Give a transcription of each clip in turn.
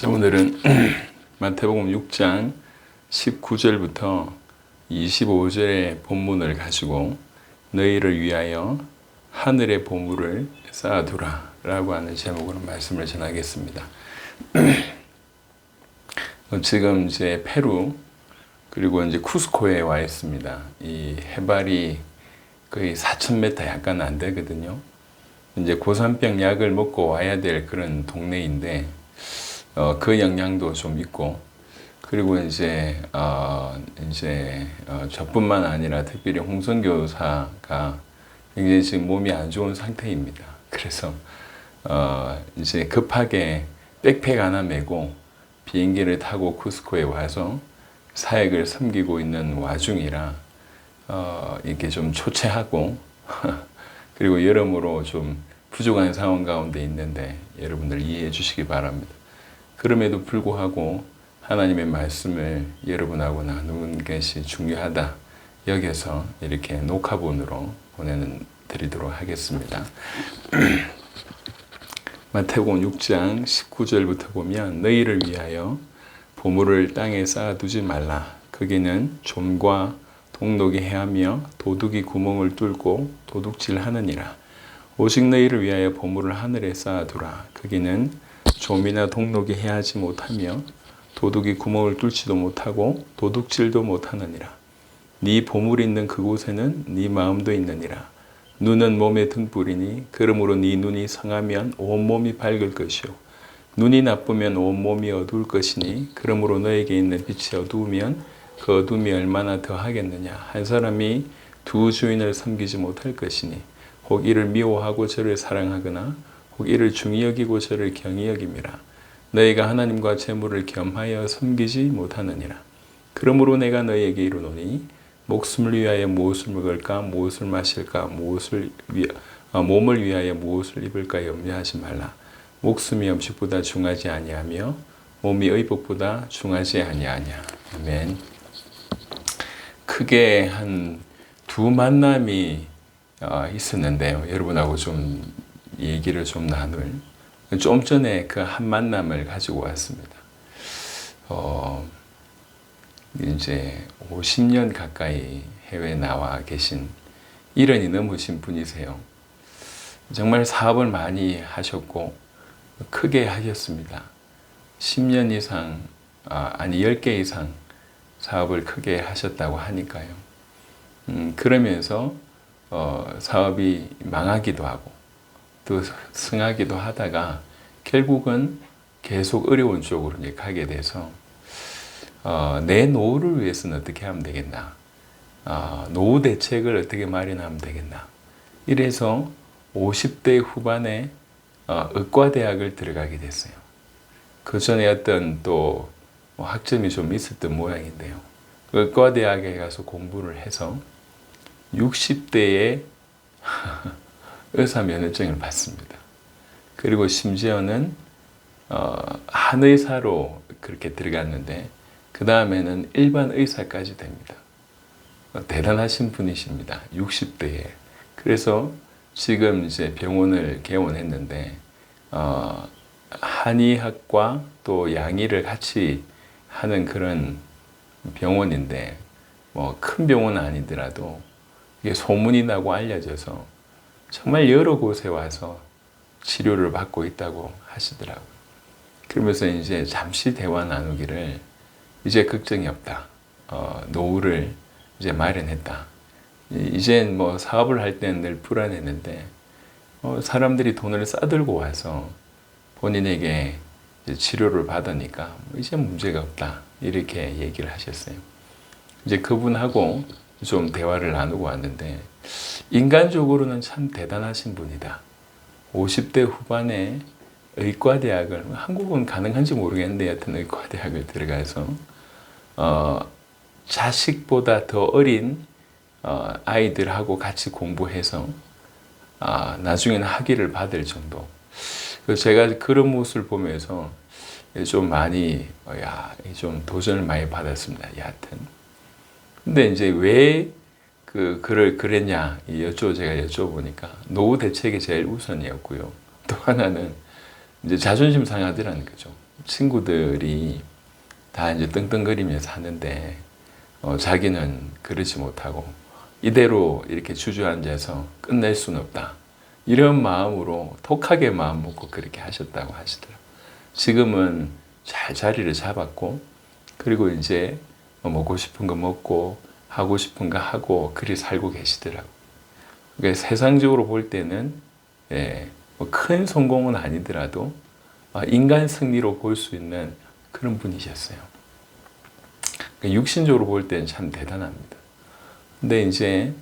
자, 오늘은 마태복음 6장 19절부터 25절의 본문을 가지고 너희를 위하여 하늘의 보물을 쌓아두라 라고 하는 제목으로 말씀을 전하겠습니다. 지금 이제 페루 그리고 이제 쿠스코에 와 있습니다. 이 해발이 거의 4,000m 약간 안 되거든요. 이제 고산병 약을 먹고 와야 될 그런 동네인데 그 영향도 좀 있고, 그리고 이제 저뿐만 아니라 특별히 홍선교사가 굉장히 지금 몸이 안 좋은 상태입니다. 그래서 이제 급하게 백팩 하나 메고 비행기를 타고 쿠스코에 와서 사역을 섬기고 있는 와중이라 이렇게 좀 초췌하고 그리고 여러모로 좀 부족한 상황 가운데 있는데 여러분들 이해해 주시기 바랍니다. 그럼에도 불구하고 하나님의 말씀을 여러분하고 나누는 것이 중요하다 여기서 이렇게 녹화본으로 보내드리도록 하겠습니다. 마태복음 6장 19절부터 보면 너희를 위하여 보물을 땅에 쌓아두지 말라. 거기는 좀과 동록이 해하며 도둑이 구멍을 뚫고 도둑질하느니라. 오직 너희를 위하여 보물을 하늘에 쌓아두라. 거기는 좀이나 동록이 해하지 못하며 도둑이 구멍을 뚫지도 못하고 도둑질도 못하느니라. 네 보물이 있는 그곳에는 네 마음도 있느니라. 눈은 몸의 등불이니 그러므로 네 눈이 성하면 온몸이 밝을 것이요 눈이 나쁘면 온몸이 어두울 것이니 그러므로 너에게 있는 빛이 어두우면 그 어둠이 얼마나 더하겠느냐. 한 사람이 두 주인을 섬기지 못할 것이니 혹 이를 미워하고 저를 사랑하거나 혹 이를 중히 여기고 저를 경히 여김이라. 너희가 하나님과 재물을 겸하여 섬기지 못하느니라. 그러므로 내가 너희에게 이르노니 목숨을 위하여 무엇을 먹을까 무엇을 마실까 몸을 위하여 무엇을 입을까 염려하지 말라. 목숨이 음식보다 중하지 아니하며 몸이 의복보다 중하지 아니하냐. 아멘. 크게 한 두 만남이 있었는데요. 여러분하고 좀 얘기를 좀 나눌, 좀 전에 그 한 만남을 가지고 왔습니다. 이제 50년 가까이 해외에 나와 계신 70이 넘으신 분이세요. 정말 사업을 많이 하셨고 크게 하셨습니다. 10년 이상, 10개 이상 사업을 크게 하셨다고 하니까요. 그러면서 사업이 망하기도 하고 또 승하기도 하다가 결국은 계속 어려운 쪽으로 이제 가게 돼서 내 노후를 위해서는 어떻게 하면 되겠나, 노후 대책을 어떻게 마련하면 되겠나, 이래서 50대 후반에 의과대학을 들어가게 됐어요. 그 전에 어떤 또 학점이 좀 있었던 모양인데요. 의과대학에 가서 공부를 해서 60대에 의사 면허증을 받습니다. 그리고 심지어는 한의사로 그렇게 들어갔는데 그 다음에는 일반 의사까지 됩니다. 대단하신 분이십니다. 60대에. 그래서 지금 이제 병원을 개원했는데 한의학과 또 양의를 같이 하는 그런 병원인데 뭐 큰 병원은 아니더라도 이게 소문이 나고 알려져서 정말 여러 곳에 와서 치료를 받고 있다고 하시더라고요. 그러면서 이제 잠시 대화 나누기를 이제 걱정이 없다. 노후를 이제 마련했다. 이젠 뭐 사업을 할 때는 늘 불안했는데 사람들이 돈을 싸들고 와서 본인에게 이제 치료를 받으니까 이제 문제가 없다. 이렇게 얘기를 하셨어요. 이제 그분하고 좀 대화를 나누고 왔는데 인간적으로는 참 대단하신 분이다. 50대 후반에 의과대학을, 한국은 가능한지 모르겠는데 여튼 의과대학을 들어가서 자식보다 더 어린 아이들하고 같이 공부해서 나중에는 학위를 받을 정도. 그래서 제가 그런 모습을 보면서 좀 많이 좀 도전을 많이 받았습니다. 여하튼 근데 이제 왜 그랬냐 제가 여쭤보니까 노후 대책이 제일 우선이었고요. 또 하나는 이제 자존심 상하더라는 거죠. 친구들이 다 이제 떵떵거리면서 하는데 자기는 그러지 못하고 이대로 이렇게 주저앉아서 끝낼 수는 없다. 이런 마음으로 독하게 마음 먹고 그렇게 하셨다고 하시더라고요. 지금은 잘 자리를 잡았고 그리고 이제 먹고 싶은 거 먹고 하고 싶은 거 하고 그리 살고 계시더라고요. 그러니까 세상적으로 볼 때는 큰 성공은 아니더라도 인간 승리로 볼 수 있는 그런 분이셨어요. 그러니까 육신적으로 볼 때는 참 대단합니다. 근데 이제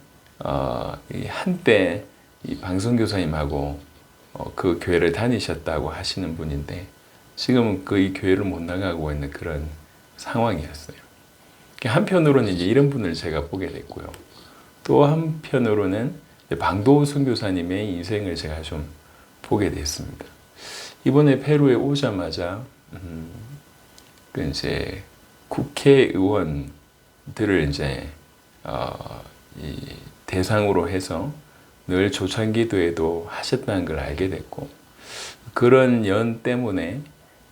한때 이 방송교사님하고 그 교회를 다니셨다고 하시는 분인데 지금은 그 이 교회를 못 나가고 있는 그런 상황이었어요. 한편으로는 이제 이런 분을 제가 보게 됐고요. 또 한편으로는 방도우 선교사님의 인생을 제가 좀 보게 됐습니다. 이번에 페루에 오자마자 그 이제 국회의원들을 이제 이 대상으로 해서 늘 조찬기도에도 하셨다는 걸 알게 됐고 그런 연 때문에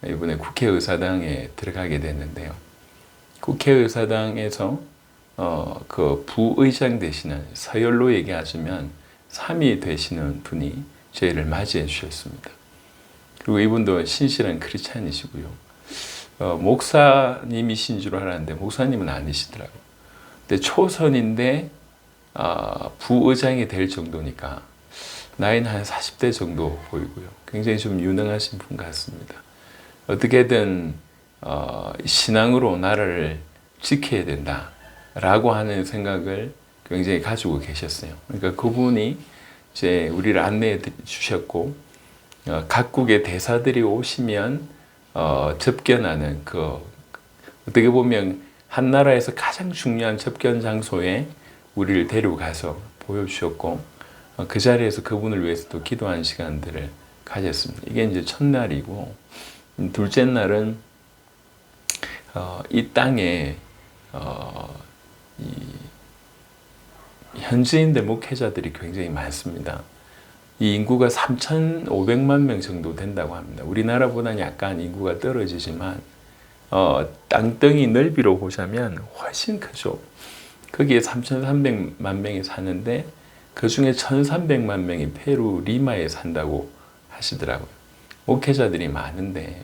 이번에 국회의사당에 들어가게 됐는데요. 국회의사당에서 그 부의장 되시는 서열로 얘기하시면 3위 되시는 분이 저희를 맞이해 주셨습니다. 그리고 이분도 신실한 크리스찬이시고요. 목사님이신 줄 알았는데 목사님은 아니시더라고요. 근데 초선인데 부의장이 될 정도니까 나이는 한 40대 정도 보이고요. 굉장히 좀 유능하신 분 같습니다. 어떻게든 신앙으로 나라를 지켜야 된다라고 하는 생각을 굉장히 가지고 계셨어요. 그러니까 그분이 이제 우리를 안내해 주셨고 각국의 대사들이 오시면 접견하는 그 어떻게 보면 한 나라에서 가장 중요한 접견 장소에 우리를 데려가서 보여주셨고 그 자리에서 그분을 위해서 또 기도하는 시간들을 가졌습니다. 이게 이제 첫날이고 둘째 날은 이 땅에 이 현지인들 목회자들이 굉장히 많습니다. 이 인구가 3,500만 명 정도 된다고 합니다. 우리나라보다는 약간 인구가 떨어지지만 땅덩이 넓이로 보자면 훨씬 크죠. 거기에 3,300만 명이 사는데 그 중에 1,300만 명이 페루 리마에 산다고 하시더라고요. 목회자들이 많은데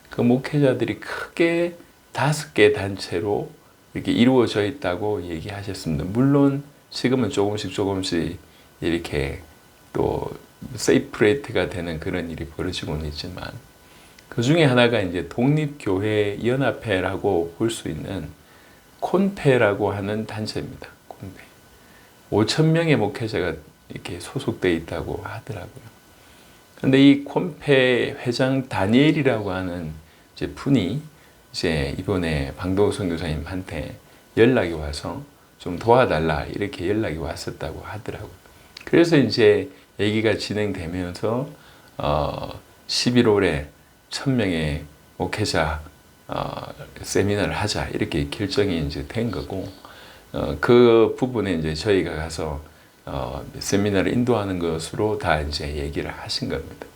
그 목회자들이 크게 5개 단체로 이렇게 이루어져 있다고 얘기하셨습니다. 물론 지금은 조금씩 이렇게 또 세이프레이트가 되는 그런 일이 벌어지고는 있지만 그 중에 하나가 이제 독립교회 연합회라고 볼 수 있는 콘페라고 하는 단체입니다. 콘페. 5,000명의 목회자가 이렇게 소속되어 있다고 하더라고요. 근데 이 콘페 회장 다니엘이라고 하는 이제 분이 이제 이번에 방도우 선교사님한테 연락이 와서 좀 도와달라 이렇게 연락이 왔었다고 하더라고요. 그래서 이제 얘기가 진행되면서 11월에 1,000명의 목회자 세미나를 하자 이렇게 결정이 이제 된 거고 그 부분에 이제 저희가 가서 세미나를 인도하는 것으로 다 이제 얘기를 하신 겁니다.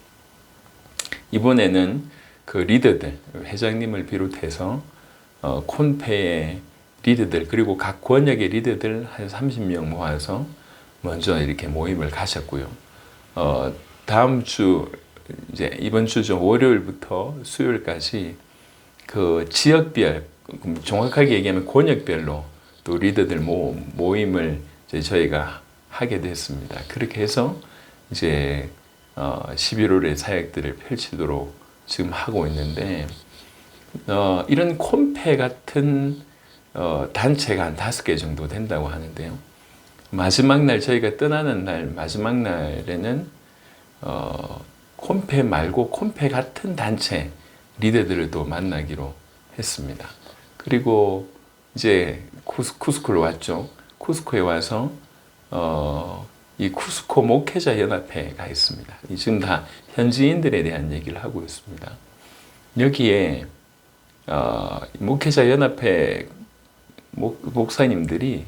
이번에는 그 리더들 회장님을 비롯해서 콘페의 리더들 그리고 각 권역의 리더들 한 30명 모아서 먼저 이렇게 모임을 가셨고요. 다음 주 이제 이번 주죠 월요일부터 수요일까지 그 지역별 정확하게 얘기하면 권역별로 또 리더들 모임을 이제 저희가 하게 됐습니다. 그렇게 해서 이제 11월에 사역들을 펼치도록 지금 하고 있는데 이런 콘페 같은 단체가 한 5개 정도 된다고 하는데요. 마지막 날 저희가 떠나는 날 마지막 날에는 콘페 말고 콘페 같은 단체 리더들을 또 만나기로 했습니다. 그리고 이제 쿠스코로 왔죠. 쿠스코에 와서 이 쿠스코 목회자 연합회가 있습니다. 지금 다 현지인들에 대한 얘기를 하고 있습니다. 여기에 목회자 연합회 목사님들이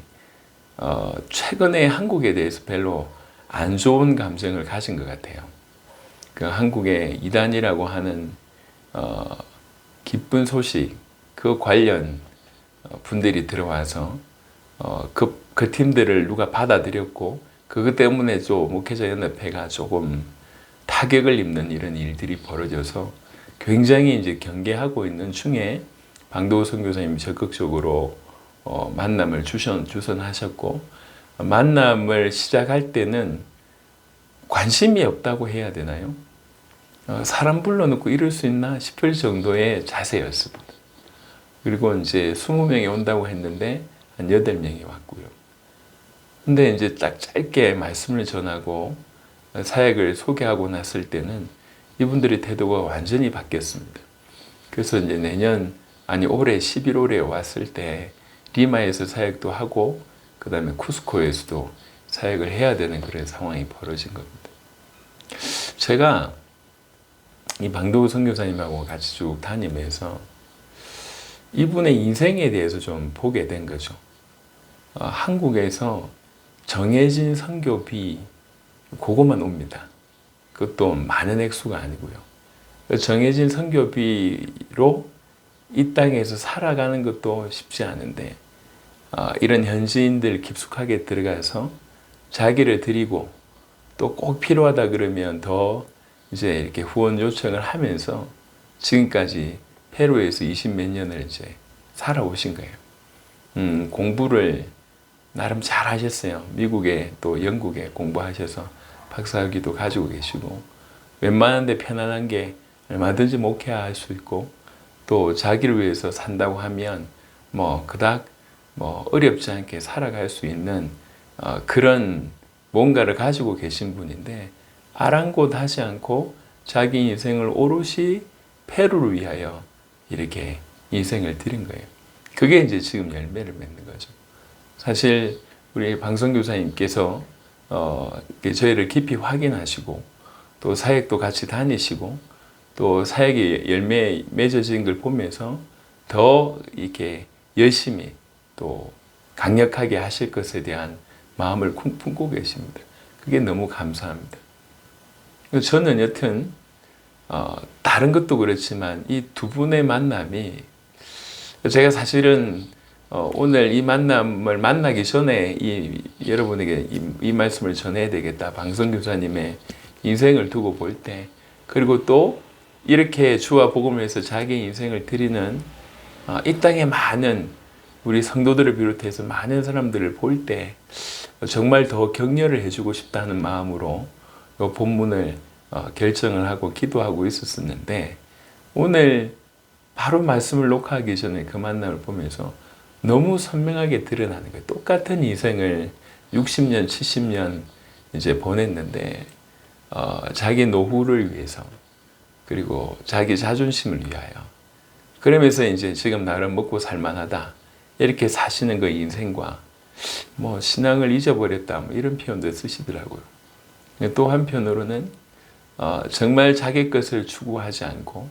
최근에 한국에 대해서 별로 안 좋은 감정을 가진 것 같아요. 그 한국의 이단이라고 하는 기쁜 소식 그 관련 분들이 들어와서 그 팀들을 누가 받아들였고 그것 때문에 좀 목회자 연합회가 조금 타격을 입는 이런 일들이 벌어져서 굉장히 이제 경계하고 있는 중에 방도우 선교사님이 적극적으로 만남을 주선하셨고 만남을 시작할 때는 관심이 없다고 해야 되나요? 사람 불러놓고 이럴 수 있나 싶을 정도의 자세였습니다. 그리고 이제 20명이 온다고 했는데 한 8명이 왔고요. 근데 이제 딱 짧게 말씀을 전하고 사역을 소개하고 났을 때는 이분들의 태도가 완전히 바뀌었습니다. 그래서 이제 올해 11월에 왔을 때 리마에서 사역도 하고 그 다음에 쿠스코에서도 사역을 해야 되는 그런 상황이 벌어진 겁니다. 제가 이 방도우 선교사님하고 같이 쭉 다니면서 이분의 인생에 대해서 좀 보게 된 거죠. 한국에서 정해진 선교비 그것만 옵니다. 그것도 많은 액수가 아니고요. 정해진 선교비로 이 땅에서 살아가는 것도 쉽지 않은데 이런 현지인들 깊숙하게 들어가서 자기를 드리고 또 꼭 필요하다 그러면 더 이제 이렇게 후원 요청을 하면서 지금까지 페루에서 20몇 년을 이제 살아오신 거예요. 공부를 나름 잘 하셨어요. 미국에 또 영국에 공부하셔서 박사학위도 가지고 계시고 웬만한 데 편안한 게 얼마든지 목회할 수 있고 또 자기를 위해서 산다고 하면 그닥 어렵지 않게 살아갈 수 있는 그런 뭔가를 가지고 계신 분인데 아랑곳하지 않고 자기 인생을 오롯이 페루를 위하여 이렇게 인생을 드린 거예요. 그게 이제 지금 열매를 맺는 거죠. 사실 우리 방선교사님께서 저희를 깊이 확인하시고 또 사역도 같이 다니시고 또 사역이 열매 맺어진 걸 보면서 더 이렇게 열심히 또 강력하게 하실 것에 대한 마음을 품고 계십니다. 그게 너무 감사합니다. 저는 여튼 다른 것도 그렇지만 이 두 분의 만남이 제가 사실은 오늘 이 만남을 만나기 전에 여러분에게 이 말씀을 전해야 되겠다. 방선교사님의 인생을 두고 볼 때 그리고 또 이렇게 주와 복음을 위해서 자기 인생을 드리는 이 땅의 많은 우리 성도들을 비롯해서 많은 사람들을 볼 때 정말 더 격려를 해주고 싶다는 마음으로 이 본문을 결정을 하고 기도하고 있었는데 오늘 바로 말씀을 녹화하기 전에 그 만남을 보면서 너무 선명하게 드러나는 거예요. 똑같은 인생을 60년, 70년 이제 보냈는데 자기 노후를 위해서 그리고 자기 자존심을 위하여 그러면서 이제 지금 나름 먹고 살만하다 이렇게 사시는 그 인생과 신앙을 잊어버렸다 이런 표현도 쓰시더라고요. 또 한편으로는 정말 자기 것을 추구하지 않고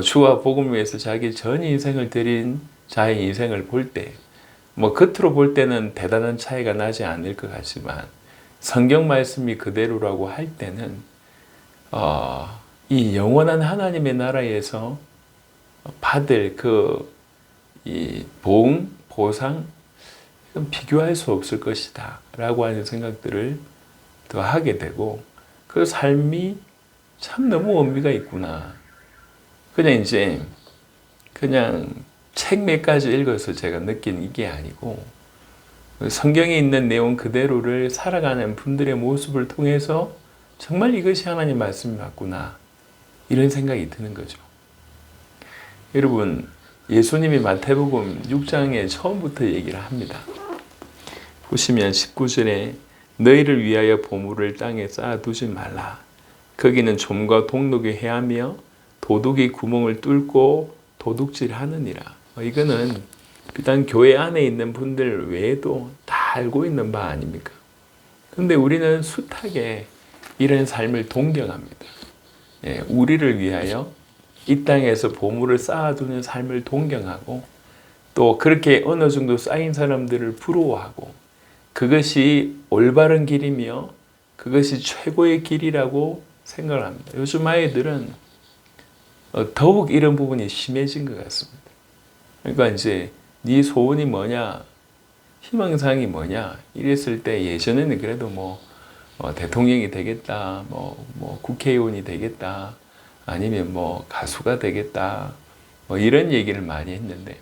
주와 복음을 위해서 자기 전 인생을 드린 자의 인생을 볼 때 겉으로 볼 때는 대단한 차이가 나지 않을 것 같지만 성경 말씀이 그대로라고 할 때는 이 영원한 하나님의 나라에서 받을 이 보상 비교할 수 없을 것이다 라고 하는 생각들을 더 하게 되고 그 삶이 참 너무 의미가 있구나. 그냥 책 몇 가지 읽어서 제가 느낀 이게 아니고 성경에 있는 내용 그대로를 살아가는 분들의 모습을 통해서 정말 이것이 하나님 말씀이 맞구나 이런 생각이 드는 거죠. 여러분 예수님이 마태복음 6장에 처음부터 얘기를 합니다. 보시면 19절에 너희를 위하여 보물을 땅에 쌓아두지 말라. 거기는 좀과 동록이 해하며 도둑이 구멍을 뚫고 도둑질하느니라. 이거는 비단 교회 안에 있는 분들 외에도 다 알고 있는 바 아닙니까? 그런데 우리는 숱하게 이런 삶을 동경합니다. 우리를 위하여 이 땅에서 보물을 쌓아두는 삶을 동경하고 또 그렇게 어느 정도 쌓인 사람들을 부러워하고 그것이 올바른 길이며 그것이 최고의 길이라고 생각을 합니다. 요즘 아이들은 더욱 이런 부분이 심해진 것 같습니다. 그러니까 이제 네 소원이 뭐냐, 희망사항이 뭐냐 이랬을 때 예전에는 그래도 대통령이 되겠다, 국회의원이 되겠다, 아니면 가수가 되겠다, 이런 얘기를 많이 했는데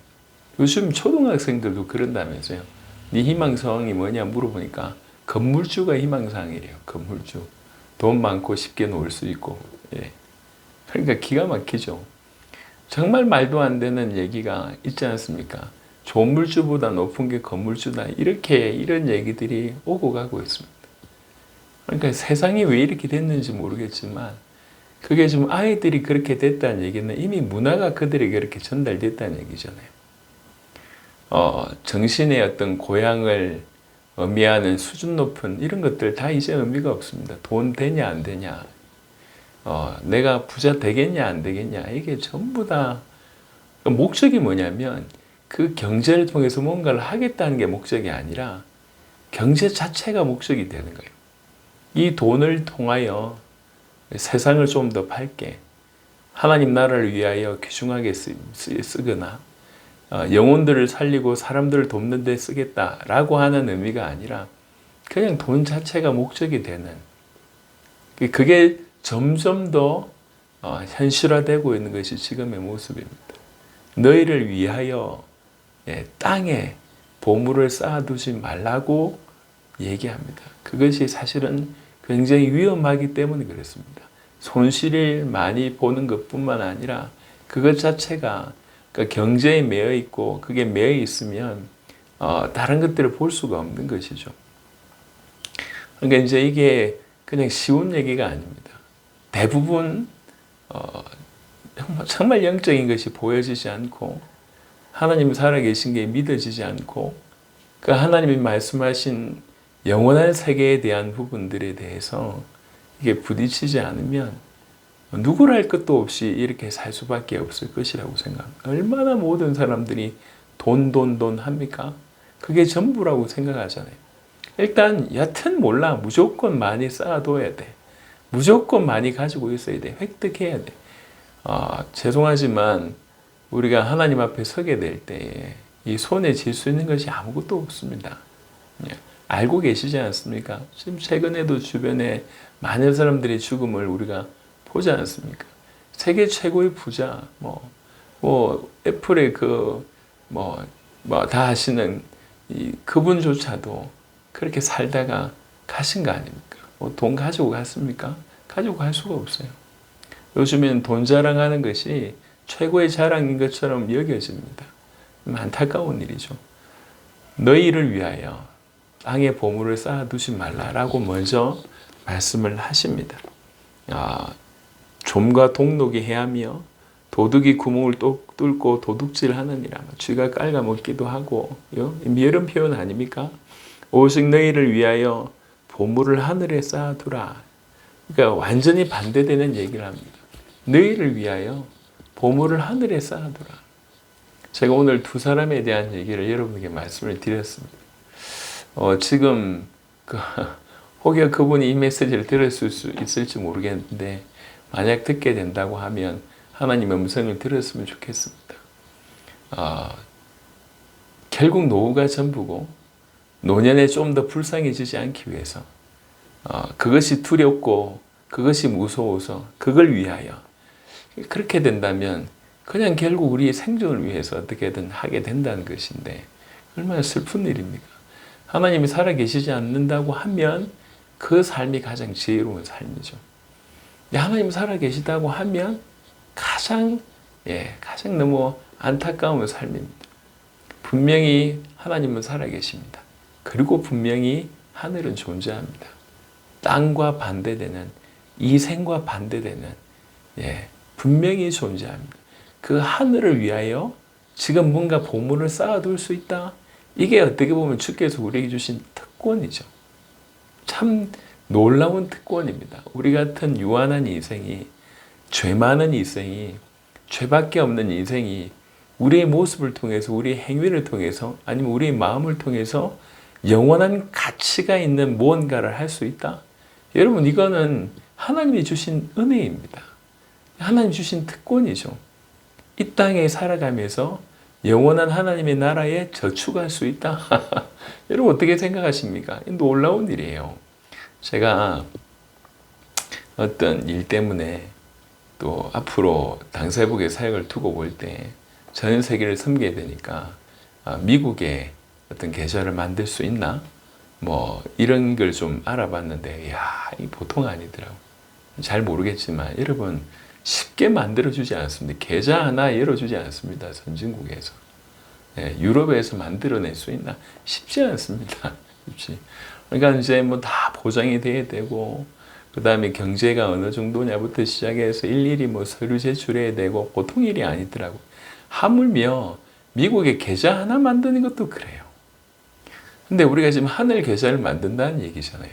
요즘 초등학생들도 그런다면서요. 네 희망사항이 뭐냐 물어보니까 건물주가 희망사항이래요. 건물주. 돈 많고 쉽게 놀 수 있고. 예. 그러니까 기가 막히죠. 정말 말도 안 되는 얘기가 있지 않습니까? 조물주보다 높은 게 건물주다. 이런 얘기들이 오고 가고 있습니다. 그러니까 세상이 왜 이렇게 됐는지 모르겠지만 그게 지금 아이들이 그렇게 됐다는 얘기는 이미 문화가 그들에게 그렇게 전달됐다는 얘기잖아요. 정신의 어떤 고향을 의미하는 수준 높은 이런 것들 다 이제 의미가 없습니다. 돈 되냐 안 되냐, 내가 부자 되겠냐 안 되겠냐, 이게 전부 다 목적이 뭐냐면 그 경제를 통해서 뭔가를 하겠다는 게 목적이 아니라 경제 자체가 목적이 되는 거예요. 이 돈을 통하여 세상을 좀 더 밝게 하나님 나라를 위하여 귀중하게 쓰거나 영혼들을 살리고 사람들을 돕는 데 쓰겠다라고 하는 의미가 아니라 그냥 돈 자체가 목적이 되는, 그게 점점 더 현실화되고 있는 것이 지금의 모습입니다. 너희를 위하여 땅에 보물을 쌓아두지 말라고 얘기합니다. 그것이 사실은 굉장히 위험하기 때문에 그렇습니다. 손실을 많이 보는 것뿐만 아니라 그것 자체가 경제에 매여 있고 그게 매여 있으면 다른 것들을 볼 수가 없는 것이죠. 그러니까 이제 이게 그냥 쉬운 얘기가 아닙니다. 대부분 정말 영적인 것이 보여지지 않고 하나님이 살아계신 게 믿어지지 않고 그 하나님이 말씀하신 영원한 세계에 대한 부분들에 대해서 이게 부딪히지 않으면 누구를 할 것도 없이 이렇게 살 수밖에 없을 것이라고 생각합니다. 얼마나 모든 사람들이 돈 합니까? 그게 전부라고 생각하잖아요. 일단 여튼 몰라, 무조건 많이 쌓아둬야 돼. 무조건 많이 가지고 있어야 돼. 획득해야 돼. 죄송하지만 우리가 하나님 앞에 서게 될 때에 이 손에 쥘 수 있는 것이 아무것도 없습니다. 알고 계시지 않습니까? 지금 최근에도 주변에 많은 사람들의 죽음을 우리가 보지 않습니까? 세계 최고의 부자, 애플의 다 하시는 그분조차도 그렇게 살다가 가신 거 아닙니까? 돈 가지고 갔습니까? 가지고 갈 수가 없어요. 요즘에는 돈 자랑하는 것이 최고의 자랑인 것처럼 여겨집니다. 안타까운 일이죠. 너희를 위하여 땅에 보물을 쌓아두지 말라라고 먼저 말씀을 하십니다. 좀과 동록이 해하며 도둑이 구멍을 뚫고 도둑질하느니라. 쥐가 깔아먹기도 하고, 이런 표현 아닙니까? 오직 너희를 위하여 보물을 하늘에 쌓아두라. 그러니까 완전히 반대되는 얘기를 합니다. 너희를 위하여 보물을 하늘에 쌓아두라. 제가 오늘 두 사람에 대한 얘기를 여러분에게 말씀을 드렸습니다. 지금 혹여 그분이 이 메시지를 들었을 수 있을지 모르겠는데 만약 듣게 된다고 하면 하나님의 음성을 들었으면 좋겠습니다. 결국 노후가 전부고 노년에 좀 더 불쌍해지지 않기 위해서 그것이 두렵고 그것이 무서워서 그걸 위하여 그렇게 된다면 그냥 결국 우리의 생존을 위해서 어떻게든 하게 된다는 것인데 얼마나 슬픈 일입니까? 하나님이 살아계시지 않는다고 하면 그 삶이 가장 지혜로운 삶이죠. 하나님 살아계시다고 하면 가장 너무 안타까운 삶입니다. 분명히 하나님은 살아계십니다. 그리고 분명히 하늘은 존재합니다. 땅과 반대되는, 이생과 반대되는, 분명히 존재합니다. 그 하늘을 위하여 지금 뭔가 보물을 쌓아둘 수 있다? 이게 어떻게 보면 주께서 우리에게 주신 특권이죠. 참 놀라운 특권입니다. 우리 같은 유한한 인생이, 죄 많은 인생이, 죄밖에 없는 인생이 우리의 모습을 통해서, 우리의 행위를 통해서, 아니면 우리의 마음을 통해서 영원한 가치가 있는 무언가를 할 수 있다. 여러분, 이거는 하나님이 주신 은혜입니다. 하나님 주신 특권이죠. 이 땅에 살아가면서 영원한 하나님의 나라에 저축할 수 있다. 여러분 어떻게 생각하십니까? 놀라운 일이에요. 제가 어떤 일 때문에 또 앞으로 당사회복의 사역을 두고 볼 때 전 세계를 섬기게 되니까 미국에 어떤 계좌를 만들 수 있나? 뭐 이런 걸 좀 알아봤는데 이 보통 아니더라고. 잘 모르겠지만 여러분 쉽게 만들어주지 않습니다. 계좌 하나 열어주지 않습니다. 선진국에서. 유럽에서 만들어낼 수 있나? 쉽지 않습니다. 쉽지. 그러니까 이제 뭐 다 보장이 돼야 되고 그 다음에 경제가 어느 정도냐부터 시작해서 일일이 뭐 서류 제출해야 되고 보통 일이 아니더라고. 하물며 미국에 계좌 하나 만드는 것도 그래요. 근데 우리가 지금 하늘 계좌를 만든다는 얘기잖아요.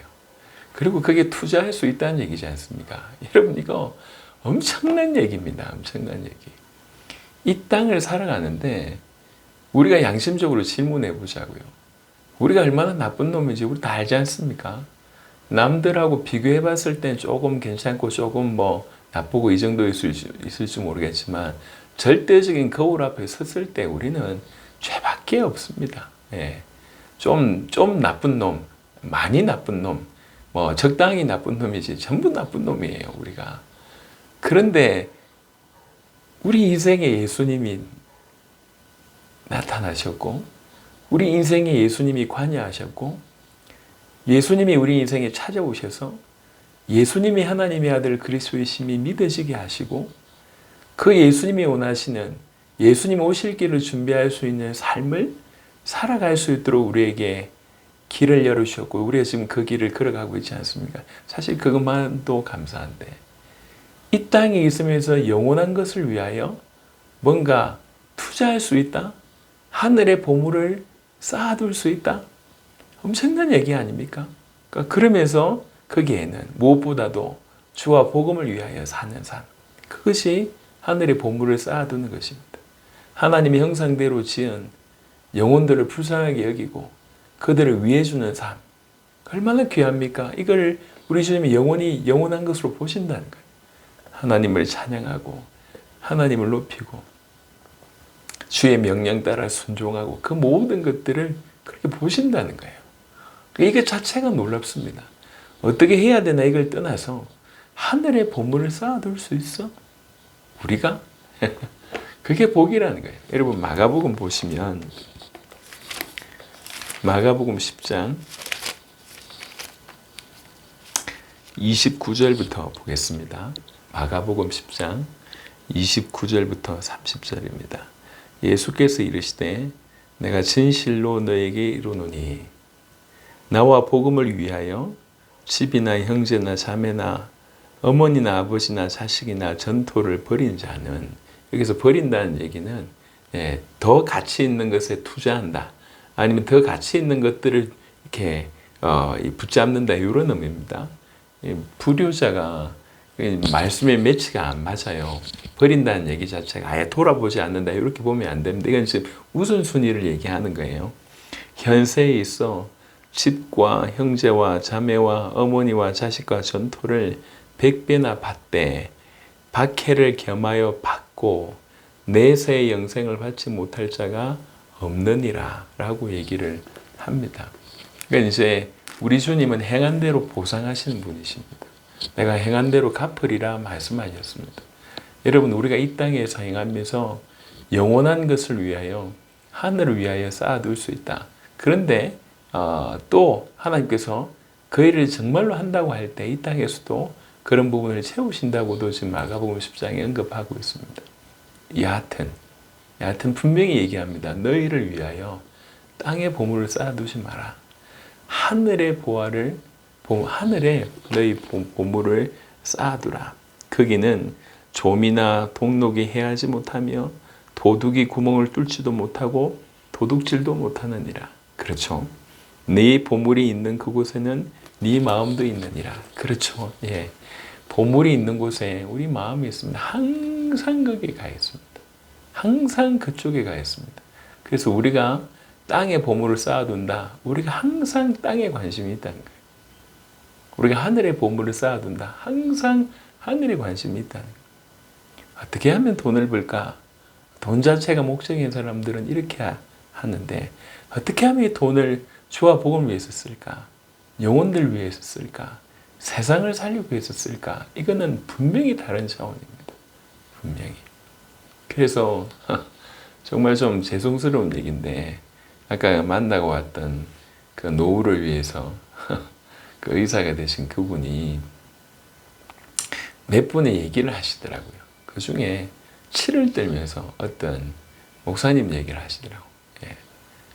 그리고 그게 투자할 수 있다는 얘기지 않습니까? 여러분 이거 엄청난 얘기입니다. 엄청난 얘기. 이 땅을 살아가는데 우리가 양심적으로 질문해 보자고요. 우리가 얼마나 나쁜 놈인지 우리 다 알지 않습니까? 남들하고 비교해 봤을 땐 조금 괜찮고 조금 뭐 나쁘고 이 정도 있을지 모르겠지만 절대적인 거울 앞에 섰을 때 우리는 죄밖에 없습니다. 좀 나쁜 놈, 많이 나쁜 놈, 뭐 적당히 나쁜 놈이지 전부 나쁜 놈이에요, 우리가. 그런데 우리 인생에 예수님이 나타나셨고 우리 인생에 예수님이 관여하셨고 예수님이 우리 인생에 찾아오셔서 예수님이 하나님의 아들 그리스도이심이 믿어지게 하시고 그 예수님이 원하시는 예수님 오실 길을 준비할 수 있는 삶을 살아갈 수 있도록 우리에게 길을 열어주셨고 우리가 지금 그 길을 걸어가고 있지 않습니까? 사실 그것만도 감사한데 이 땅에 있으면서 영원한 것을 위하여 뭔가 투자할 수 있다? 하늘의 보물을 쌓아둘 수 있다? 엄청난 얘기 아닙니까? 그러니까 그러면서 거기에는 무엇보다도 주와 복음을 위하여 사는 삶. 그것이 하늘의 보물을 쌓아두는 것입니다. 하나님의 형상대로 지은 영혼들을 불쌍하게 여기고 그들을 위해주는 삶. 얼마나 귀합니까? 이걸 우리 주님이 영원한 것으로 보신다는 거예요. 하나님을 찬양하고 하나님을 높이고 주의 명령 따라 순종하고 그 모든 것들을 그렇게 보신다는 거예요. 이게 자체가 놀랍습니다. 어떻게 해야 되나 이걸 떠나서 하늘의 보물을 쌓아둘 수 있어? 우리가? 그게 복이라는 거예요. 여러분 마가복음 보시면 마가복음 10장 29절부터 보겠습니다. 마가복음 10장 29절부터 30절입니다. 예수께서 이르시되 내가 진실로 너에게 이르노니 나와 복음을 위하여 집이나 형제나 자매나 어머니나 아버지나 자식이나 전토를 벌인 자는 여기서 버린다는 얘기는 더 가치 있는 것에 투자한다. 아니면 더 가치 있는 것들을 이렇게 붙잡는다. 이런 의미입니다. 불효자가 말씀의 매치가 안 맞아요. 버린다는 얘기 자체가 아예 돌아보지 않는다. 이렇게 보면 안 됩니다. 이건 지금 우선순위를 얘기하는 거예요. 현세에 있어 집과 형제와 자매와 어머니와 자식과 전토를 100배나 받되 박해를 겸하여 받고 내세의 영생을 받지 못할 자가 없느니라 라고 얘기를 합니다. 그러니까 이제 우리 주님은 행한 대로 보상하시는 분이십니다. 내가 행한 대로 갚으리라 말씀하셨습니다. 여러분 우리가 이 땅에서 행하면서 영원한 것을 위하여 하늘을 위하여 쌓아둘 수 있다. 그런데 또 하나님께서 그 일을 정말로 한다고 할 때 이 땅에서도 그런 부분을 채우신다고도 지금 마가복음 10장에 언급하고 있습니다. 여하튼 분명히 얘기합니다. 너희를 위하여 땅에 보물을 쌓아두지 마라. 하늘의 하늘에 너희 보물을 쌓아두라. 거기는 좀이나 동록이 해하지 못하며 도둑이 구멍을 뚫지도 못하고 도둑질도 못하느니라. 그렇죠. 네 보물이 있는 그곳에는 네 마음도 있느니라. 그렇죠. 예. 보물이 있는 곳에 우리 마음이 있습니다. 항상 거기에 가 있습니다. 항상 그쪽에 가 있습니다. 그래서 우리가 땅에 보물을 쌓아둔다. 우리가 항상 땅에 관심이 있다는 거예요. 우리가 하늘의 보물을 쌓아둔다. 항상 하늘에 관심이 있다는 거예요. 어떻게 하면 돈을 벌까? 돈 자체가 목적인 사람들은 이렇게 하는데 어떻게 하면 이 돈을 주와 복음을 위해서 쓸까? 영혼들 위해서 쓸까? 세상을 살리기 위해서 쓸까? 이거는 분명히 다른 차원입니다. 분명히. 그래서 정말 좀 죄송스러운 얘기인데 아까 만나고 왔던 그 노후를 위해서 그 의사가 되신 그분이 몇 분의 얘기를 하시더라고요. 그 중에 치를 떨면서 어떤 목사님 얘기를 하시더라고요. 예.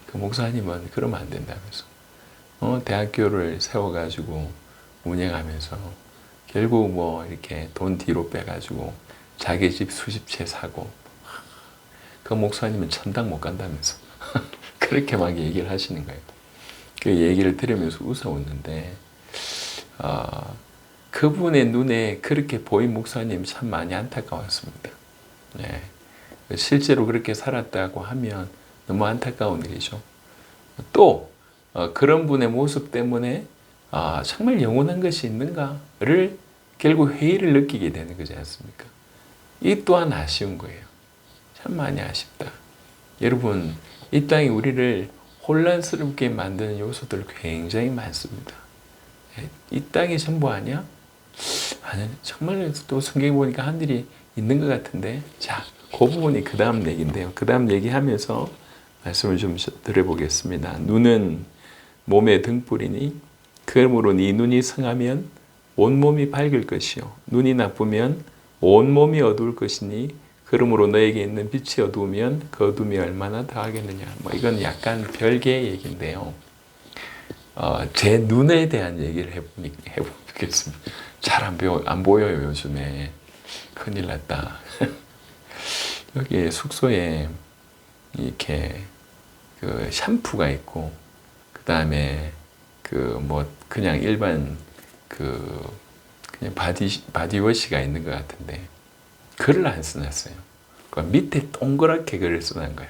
그 목사님은 그러면 안 된다면서. 대학교를 세워가지고 운영하면서 결국 뭐 이렇게 돈 뒤로 빼가지고 자기 집 수십 채 사고 그 목사님은 천당 못 간다면서 그렇게 막 얘기를 하시는 거예요. 그 얘기를 들으면서 웃어웃는데 그분의 눈에 그렇게 보인 목사님 참 많이 안타까웠습니다. 네. 실제로 그렇게 살았다고 하면 너무 안타까운 일이죠. 또 그런 분의 모습 때문에 정말 영원한 것이 있는가를 결국 회의를 느끼게 되는 거지 않습니까? 이 또한 아쉬운 거예요. 참 많이 아쉽다. 여러분, 이 땅이 우리를 혼란스럽게 만드는 요소들 굉장히 많습니다. 이 땅이 전부 아니야? 아니, 정말 또 성경에 보니까 하늘이 있는 것 같은데. 자, 그 부분이 그 다음 얘기인데요. 그 다음 얘기하면서 말씀을 좀 드려보겠습니다. 눈은 몸의 등불이니 그러므로 네 눈이 성하면 온몸이 밝을 것이요 눈이 나쁘면 온몸이 어두울 것이니 그러므로 너에게 있는 빛이 어두우면 그 어둠이 얼마나 더하겠느냐. 뭐 이건 약간 별개의 얘기인데요. 제 눈에 대한 얘기를 해보겠습니다. 잘 안 보여요, 요즘에. 큰일 났다. 여기 숙소에 이렇게 그 샴푸가 있고, 그 다음에 그 뭐 그냥 일반 그냥 바디워시가 있는 것 같은데, 글을 안 써놨어요. 그 밑에 동그랗게 글을 써놓은 거야.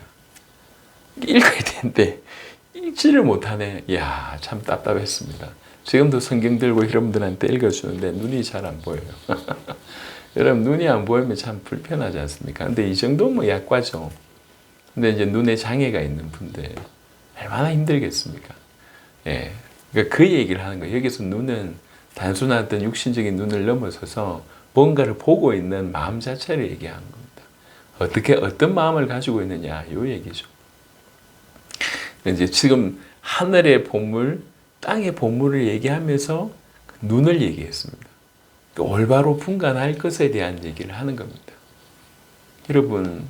읽어야 되는데 읽지를 못하네. 이야, 참 답답했습니다. 지금도 성경 들고 여러분들한테 읽어주는데 눈이 잘 안 보여요. 여러분, 눈이 안 보이면 참 불편하지 않습니까? 근데 이 정도면 뭐 약과죠. 근데 이제 눈에 장애가 있는 분들 얼마나 힘들겠습니까? 예. 그러니까 그 얘기를 하는 거예요. 여기서 눈은 단순한 어떤 육신적인 눈을 넘어서서 뭔가를 보고 있는 마음 자체를 얘기하는 겁니다. 어떤 마음을 가지고 있느냐, 요 얘기죠. 이제 지금 하늘의 보물, 땅의 보물을 얘기하면서 눈을 얘기했습니다. 올바로 분간할 것에 대한 얘기를 하는 겁니다. 여러분,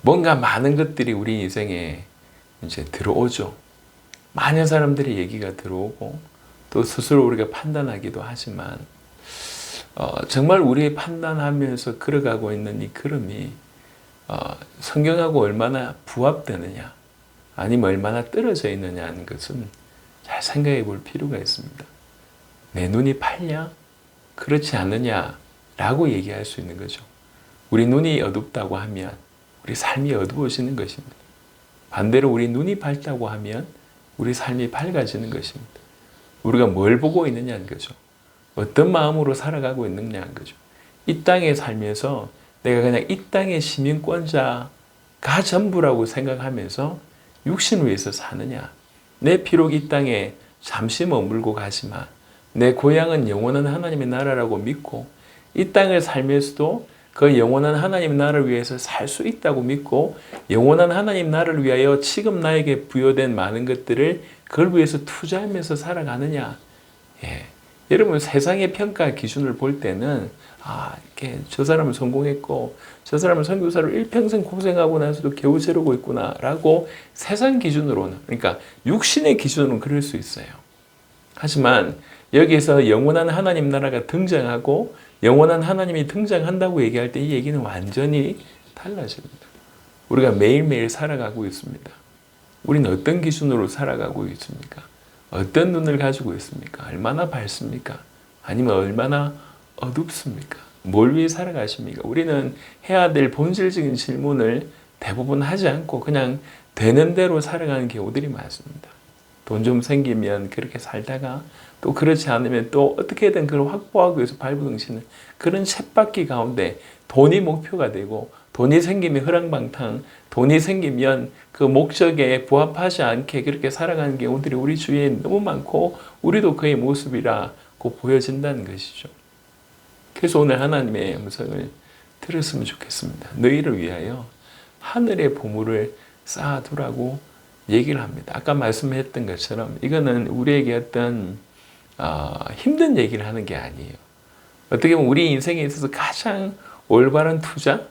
뭔가 많은 것들이 우리 인생에 이제 들어오죠. 많은 사람들의 얘기가 들어오고 또 스스로 우리가 판단하기도 하지만 정말 우리 판단하면서 걸어가고 있는 이 걸음이 성경하고 얼마나 부합되느냐 아니면 얼마나 떨어져 있느냐 하는 것은 잘 생각해 볼 필요가 있습니다. 내 눈이 밝냐? 그렇지 않느냐? 라고 얘기할 수 있는 거죠. 우리 눈이 어둡다고 하면 우리 삶이 어두워지는 것입니다. 반대로 우리 눈이 밝다고 하면 우리 삶이 밝아지는 것입니다. 우리가 뭘 보고 있느냐는 거죠. 어떤 마음으로 살아가고 있느냐는 거죠. 이 땅에 살면서 내가 그냥 이 땅의 시민권자가 전부라고 생각하면서 육신을 위해서 사느냐. 내 비록 이 땅에 잠시 머물고 가지만 내 고향은 영원한 하나님의 나라라고 믿고 이 땅을 살면서도 그 영원한 하나님 나라를 위해서 살 수 있다고 믿고 영원한 하나님 나라를 위하여 지금 나에게 부여된 많은 것들을 그걸 위해서 투자하면서 살아가느냐. 예. 여러분, 세상의 평가 기준을 볼 때는 이렇게 저 사람은 성공했고 저 사람은 선교사로 일평생 고생하고 나서도 겨우 저러고 있구나 라고 세상 기준으로는, 그러니까 육신의 기준으로는 그럴 수 있어요. 하지만 여기에서 영원한 하나님 나라가 등장하고 영원한 하나님이 등장한다고 얘기할 때 이 얘기는 완전히 달라집니다. 우리가 매일매일 살아가고 있습니다. 우리는 어떤 기준으로 살아가고 있습니까? 어떤 눈을 가지고 있습니까? 얼마나 밝습니까? 아니면 얼마나 어둡습니까? 뭘 위해 살아가십니까? 우리는 해야 될 본질적인 질문을 대부분 하지 않고 그냥 되는 대로 살아가는 경우들이 많습니다. 돈 좀 생기면 그렇게 살다가 또 그렇지 않으면 또 어떻게든 그걸 확보하기 위해서 발부둥치는 그런 쳇바퀴 가운데 돈이 목표가 되고 돈이 생기면 허랑방탕, 돈이 생기면 그 목적에 부합하지 않게 그렇게 살아가는 경우들이 우리 주위에 너무 많고 우리도 그의 모습이라고 보여진다는 것이죠. 그래서 오늘 하나님의 음성을 들었으면 좋겠습니다. 너희를 위하여 하늘의 보물을 쌓아두라고 얘기를 합니다. 아까 말씀했던 것처럼 이거는 우리에게 어떤 힘든 얘기를 하는 게 아니에요. 어떻게 보면 우리 인생에 있어서 가장 올바른 투자,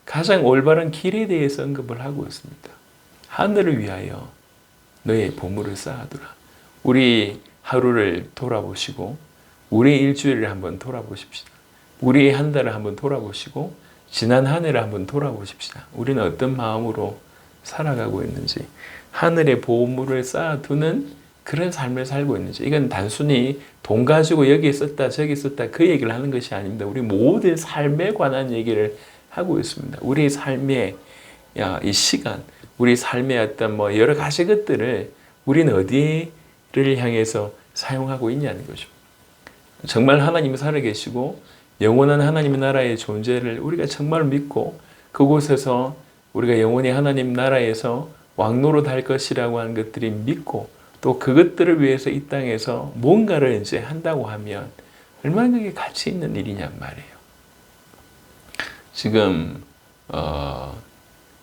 가장 올바른 길에 대해서 언급을 하고 있습니다. 하늘을 위하여 너의 보물을 쌓아두라. 우리 하루를 돌아보시고 우리 일주일을 한번 돌아보십시다. 우리 한 달을 한번 돌아보시고 지난 한 해를 한번 돌아보십시다. 우리는 어떤 마음으로 살아가고 있는지, 하늘의 보물을 쌓아두는 그런 삶을 살고 있는지. 이건 단순히 돈 가지고 여기 있었다 저기 있었다 그 얘기를 하는 것이 아닙니다. 우리 모든 삶에 관한 얘기를 하고 있습니다. 우리 삶의 이 시간, 우리 삶의 어떤 여러 가지 것들을 우리는 어디를 향해서 사용하고 있냐는 거죠. 정말 하나님이 살아계시고 영원한 하나님의 나라의 존재를 우리가 정말 믿고 그곳에서 우리가 영원히 하나님 나라에서 왕노릇 할 것이라고 하는 것들이 믿고 또 그것들을 위해서 이 땅에서 뭔가를 이제 한다고 하면 얼마나 그게 가치 있는 일이냔 말이에요. 지금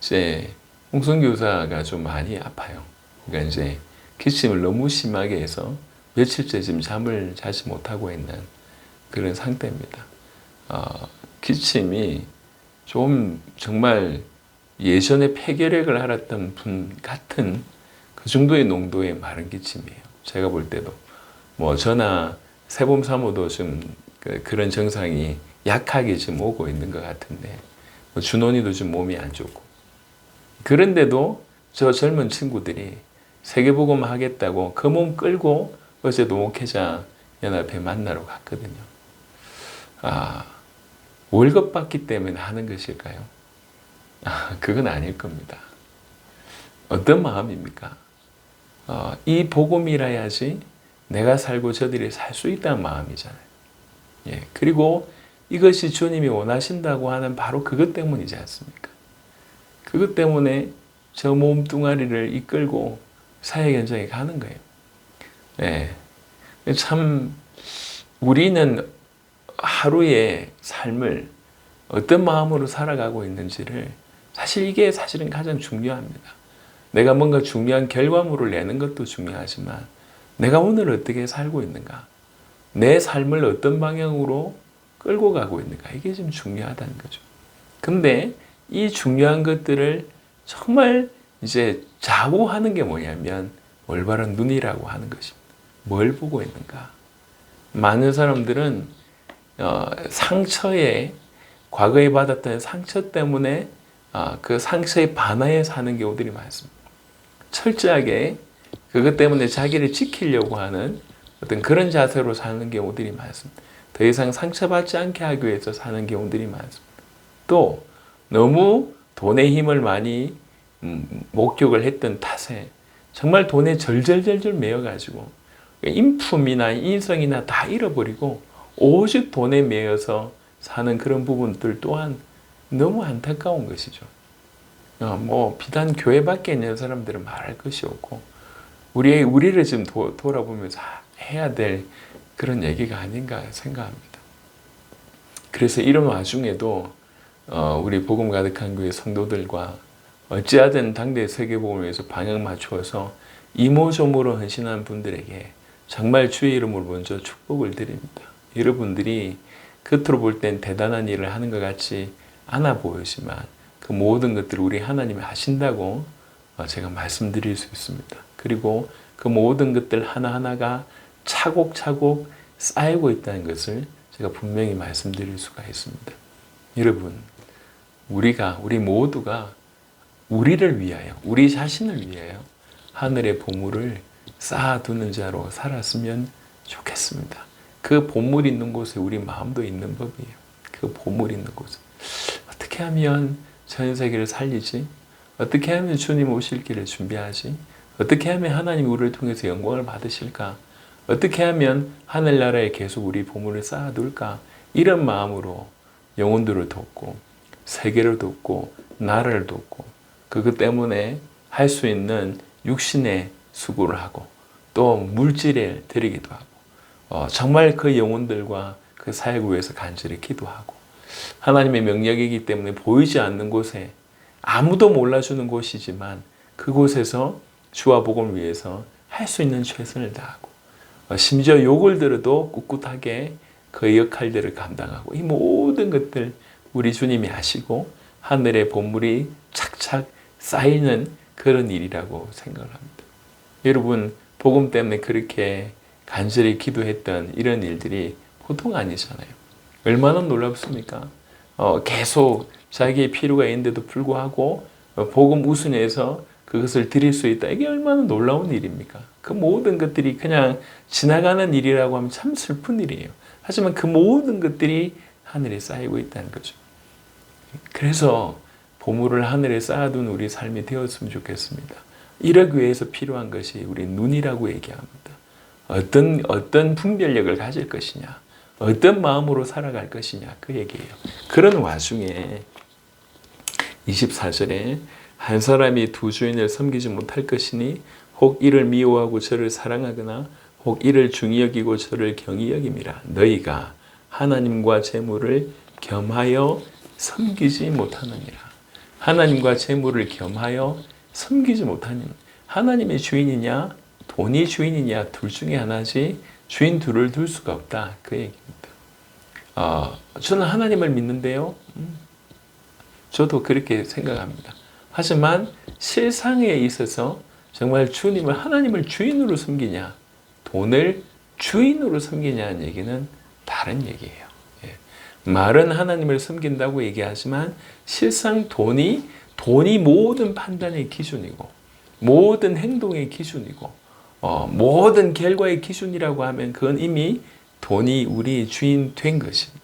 이제 홍성 교사가 좀 많이 아파요. 그러니까 이제 기침을 너무 심하게 해서 며칠째 지금 잠을 자지 못하고 있는 그런 상태입니다. 기침이 좀 정말 예전에 폐결핵을 앓았던 분 같은 그 정도의 농도의 마른 기침이에요. 제가 볼 때도 저나 세봄 사모도 좀 그런 증상이 약하게 지금 오고 있는 것 같은데 준원이도 좀 몸이 안 좋고 그런데도 저 젊은 친구들이 세계복음 하겠다고 그 몸 끌고 어제도 목회자 연합회 만나러 갔거든요. 월급 받기 때문에 하는 것일까요? 그건 아닐 겁니다. 어떤 마음입니까? 이 복음이라야지 내가 살고 저들이 살 수 있다는 마음이잖아요. 예, 그리고 이것이 주님이 원하신다고 하는 바로 그것 때문이지 않습니까? 그것 때문에 저 몸뚱아리를 이끌고 사역 현장에 가는 거예요. 예, 참 우리는 하루의 삶을 어떤 마음으로 살아가고 있는지를 사실 이게 사실은 가장 중요합니다. 내가 뭔가 중요한 결과물을 내는 것도 중요하지만 내가 오늘 어떻게 살고 있는가, 내 삶을 어떤 방향으로 끌고 가고 있는가, 이게 좀 중요하다는 거죠. 근데 이 중요한 것들을 정말 이제 자고하는 게 뭐냐면 올바른 눈이라고 하는 것입니다. 뭘 보고 있는가. 많은 사람들은 상처에 과거에 받았던 상처 때문에 그 상처에 반하에 사는 경우들이 많습니다. 철저하게 그것 때문에 자기를 지키려고 하는 어떤 그런 자세로 사는 경우들이 많습니다. 더 이상 상처받지 않게 하기 위해서 사는 경우들이 많습니다. 또 너무 돈의 힘을 많이 목격을 했던 탓에 정말 돈에 절절절절 매여가지고 인품이나 인성이나 다 잃어버리고 오직 돈에 매여서 사는 그런 부분들 또한 너무 안타까운 것이죠. 비단 교회밖에 있는 사람들은 말할 것이 없고 우리를 지금 돌아보면서 해야 될 그런 얘기가 아닌가 생각합니다. 그래서 이런 와중에도 우리 복음 가득한 교회 성도들과 어찌하든 당대 세계복음을 위해서 방향 맞추어서 이모저모로 헌신한 분들에게 정말 주의 이름으로 먼저 축복을 드립니다. 여러분들이 겉으로 볼 땐 대단한 일을 하는 것 같지 않아 보이지만 그 모든 것들을 우리 하나님이 하신다고 제가 말씀드릴 수 있습니다. 그리고 그 모든 것들 하나하나가 차곡차곡 쌓이고 있다는 것을 제가 분명히 말씀드릴 수가 있습니다. 여러분, 우리 모두가 우리를 위하여, 우리 자신을 위하여 하늘의 보물을 쌓아두는 자로 살았으면 좋겠습니다. 그 보물이 있는 곳에 우리 마음도 있는 법이에요. 그 보물이 있는 곳에. 어떻게 하면 전 세계를 살리지? 어떻게 하면 주님 오실 길을 준비하지? 어떻게 하면 하나님이 우리를 통해서 영광을 받으실까? 어떻게 하면 하늘나라에 계속 우리 보물을 쌓아둘까? 이런 마음으로 영혼들을 돕고 세계를 돕고 나라를 돕고 그것 때문에 할 수 있는 육신의 수고를 하고 또 물질에 드리기도 하고 정말 그 영혼들과 그 사역을 위해서 간절히 기도하고 하나님의 명령이기 때문에 보이지 않는 곳에 아무도 몰라주는 곳이지만 그곳에서 주와 복음을 위해서 할 수 있는 최선을 다하고 심지어 욕을 들어도 꿋꿋하게 그 역할들을 감당하고 이 모든 것들 우리 주님이 하시고 하늘의 보물이 착착 쌓이는 그런 일이라고 생각을 합니다. 여러분 복음 때문에 그렇게 간절히 기도했던 이런 일들이 보통 아니잖아요. 얼마나 놀랍습니까? 계속 자기의 필요가 있는데도 불구하고 복음 우순에서 그것을 드릴 수 있다. 이게 얼마나 놀라운 일입니까? 그 모든 것들이 그냥 지나가는 일이라고 하면 참 슬픈 일이에요. 하지만 그 모든 것들이 하늘에 쌓이고 있다는 거죠. 그래서 보물을 하늘에 쌓아둔 우리 삶이 되었으면 좋겠습니다. 이러기 위해서 필요한 것이 우리 눈이라고 얘기합니다. 어떤 분별력을 가질 것이냐, 어떤 마음으로 살아갈 것이냐 그 얘기예요. 그런 와중에 24절에 한 사람이 두 주인을 섬기지 못할 것이니 혹 이를 미워하고 저를 사랑하거나 혹 이를 중히 여기고 저를 경히 여김이라. 너희가 하나님과 재물을 겸하여 섬기지 못하느니라. 하나님과 재물을 겸하여 섬기지 못하는 하나님의 주인이냐 돈이 주인이냐 둘 중에 하나지 주인 둘을 둘 수가 없다 그 얘기입니다. 저는 하나님을 믿는데요. 저도 그렇게 생각합니다. 하지만 실상에 있어서 정말 주님을 하나님을 주인으로 섬기냐 돈을 주인으로 섬기냐는 얘기는 다른 얘기예요. 말은 하나님을 섬긴다고 얘기하지만 실상 돈이 모든 판단의 기준이고 모든 행동의 기준이고 모든 결과의 기준이라고 하면 그건 이미 돈이 우리 주인 된 것입니다.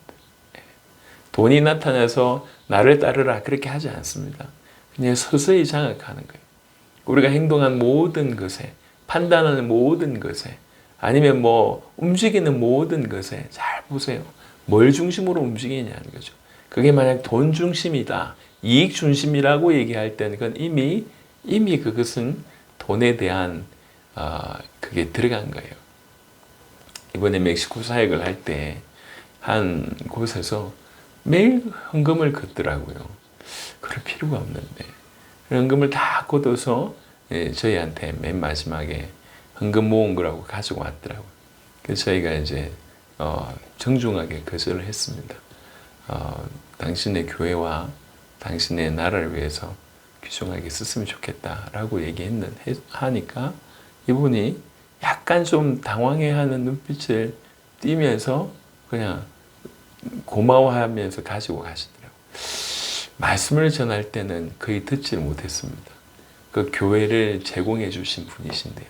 돈이 나타나서 나를 따르라 그렇게 하지 않습니다. 그냥 서서히 장악하는 거예요. 우리가 행동한 모든 것에 판단하는 모든 것에 아니면 움직이는 모든 것에 잘 보세요. 뭘 중심으로 움직이냐는 거죠. 그게 만약 돈 중심이다, 이익 중심이라고 얘기할 때는 그건 이미 그것은 돈에 대한 그게 들어간 거예요. 이번에 멕시코 사역을 할 때 한 곳에서 매일 헌금을 걷더라고요. 그럴 필요가 없는데 헌금을 다 걷어서 저희한테 맨 마지막에 헌금 모은 거라고 가지고 왔더라고요. 그래서 저희가 이제 정중하게 거절을 했습니다. 당신의 교회와 당신의 나라를 위해서 귀중하게 썼으면 좋겠다라고 하니까 이분이 약간 좀 당황해하는 눈빛을 띠면서 그냥 고마워하면서 가지고 가시더라고요. 말씀을 전할 때는 거의 듣지를 못했습니다. 그 교회를 제공해 주신 분이신데요.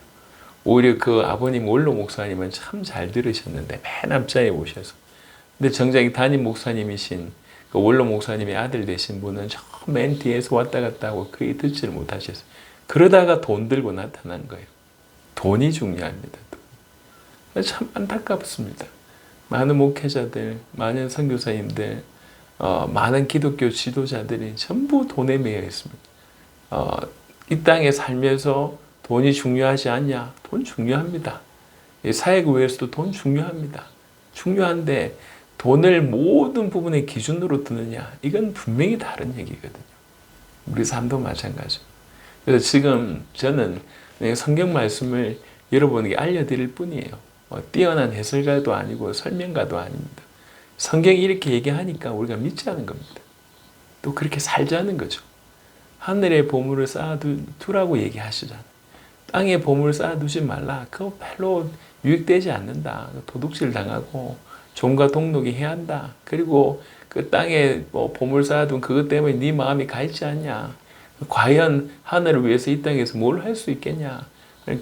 오히려 그 아버님 원로 목사님은 참 잘 들으셨는데 맨 앞자리에 오셔서 근데 정작 담임 목사님이신 그 원로 목사님의 아들 되신 분은 저 맨 뒤에서 왔다 갔다 하고 거의 듣지를 못하셨어요. 그러다가 돈 들고 나타난 거예요. 돈이 중요합니다. 참 안타깝습니다. 많은 목회자들, 많은 선교사님들, 많은 기독교 지도자들이 전부 돈에 매여 있습니다. 이 땅에 살면서 돈이 중요하지 않냐? 돈 중요합니다. 사역을 위해서도 돈 중요합니다. 중요한데 돈을 모든 부분의 기준으로 두느냐? 이건 분명히 다른 얘기거든요. 우리 삶도 마찬가지죠. 그래서 지금 저는 성경 말씀을 여러분에게 알려드릴 뿐이에요. 뛰어난 해설가도 아니고 설명가도 아닙니다. 성경이 이렇게 얘기하니까 우리가 믿지 않은 겁니다. 또 그렇게 살자는 거죠. 하늘에 보물을 쌓아두라고 얘기하시잖아요. 땅에 보물을 쌓아두지 말라. 그거 별로 유익되지 않는다. 도둑질 당하고 종과 동록이 해야 한다. 그리고 그 땅에 보물 쌓아둔 그것 때문에 네 마음이 가 있지 않냐. 과연 하늘을 위해서 이 땅에서 뭘 할 수 있겠냐.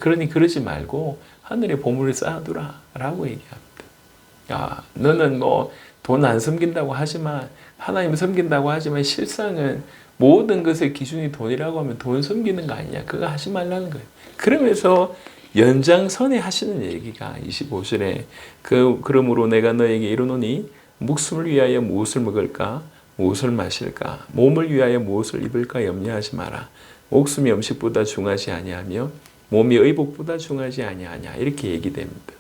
그러니 그러지 말고 하늘에 보물을 쌓아두라 라고 얘기합니다. 너는 돈 안 섬긴다고 하지만 하나님 섬긴다고 하지만 실상은 모든 것의 기준이 돈이라고 하면 돈 섬기는 거 아니냐. 그거 하지 말라는 거예요. 그러면서 연장선에 하시는 얘기가 25절에 그러므로 내가 너에게 이르노니 목숨을 위하여 무엇을 먹을까 무엇을 마실까 몸을 위하여 무엇을 입을까 염려하지 마라. 목숨이 음식보다 중하지 아니하며 몸이 의복보다 중하지 아니하냐. 이렇게 얘기됩니다.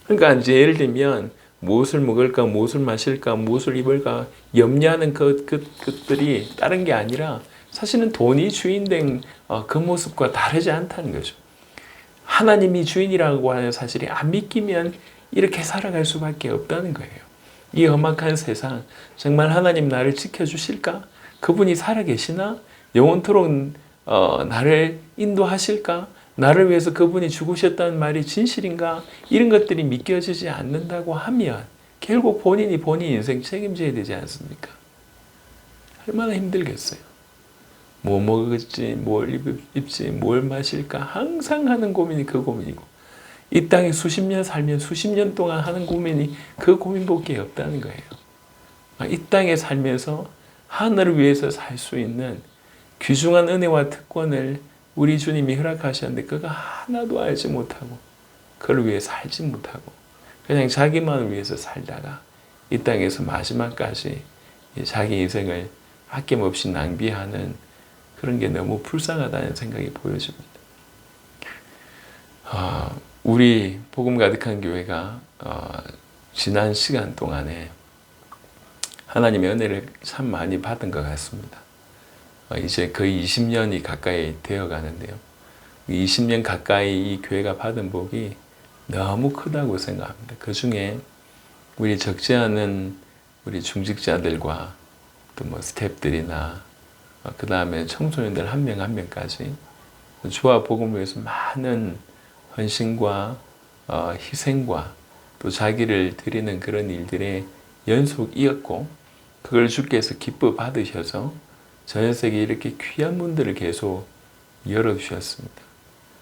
그러니까 이제 예를 들면 무엇을 먹을까 무엇을 마실까 무엇을 입을까 염려하는 것들이 다른 게 아니라 사실은 돈이 주인된 그 모습과 다르지 않다는 거죠. 하나님이 주인이라고 하는 사실이 안 믿기면 이렇게 살아갈 수밖에 없다는 거예요. 이 험악한 세상 정말 하나님 나를 지켜주실까? 그분이 살아계시나? 영원토록 나를 인도하실까? 나를 위해서 그분이 죽으셨다는 말이 진실인가? 이런 것들이 믿겨지지 않는다고 하면 결국 본인 인생 책임져야 되지 않습니까? 얼마나 힘들겠어요. 뭐 먹을지, 뭘 입지, 뭘 마실까 항상 하는 고민이 그 고민이고 이 땅에 수십 년 살면 수십 년 동안 하는 고민이 그 고민밖에 없다는 거예요. 이 땅에 살면서 하늘을 위해서 살 수 있는 귀중한 은혜와 특권을 우리 주님이 허락하셨는데 그거 하나도 알지 못하고 그걸 위해 살지 못하고 그냥 자기만을 위해서 살다가 이 땅에서 마지막까지 자기 인생을 아낌없이 낭비하는 그런 게 너무 불쌍하다는 생각이 보여집니다. 우리 복음 가득한 교회가 지난 시간 동안에 하나님의 은혜를 참 많이 받은 것 같습니다. 이제 거의 20년이 가까이 되어 가는데요. 20년 가까이 이 교회가 받은 복이 너무 크다고 생각합니다. 그 중에 우리 적지 않은 우리 중직자들과 또 뭐 스태프들이나 그 다음에 청소년들 한 명 한 명까지 주와 복음을 위해서 많은 헌신과 희생과 또 자기를 드리는 그런 일들의 연속이었고 그걸 주께서 기뻐 받으셔서 전 세계에 이렇게 귀한 문들을 계속 열어주셨습니다.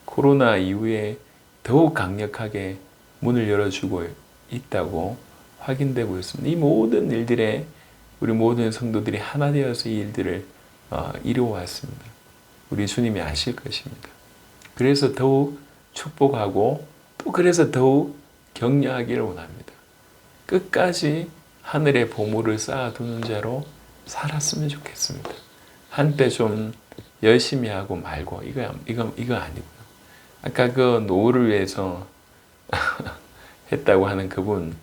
코로나 이후에 더욱 강력하게 문을 열어주고 있다고 확인되고 있습니다. 이 모든 일들에 우리 모든 성도들이 하나 되어서 이 일들을 이루어왔습니다. 우리 주님이 아실 것입니다. 그래서 더욱 축복하고 또 그래서 더욱 격려하기를 원합니다. 끝까지 하늘의 보물을 쌓아두는 자로 살았으면 좋겠습니다. 한때 좀 열심히 하고 말고 이거 아니고요. 아까 그 노후를 위해서 했다고 하는 그분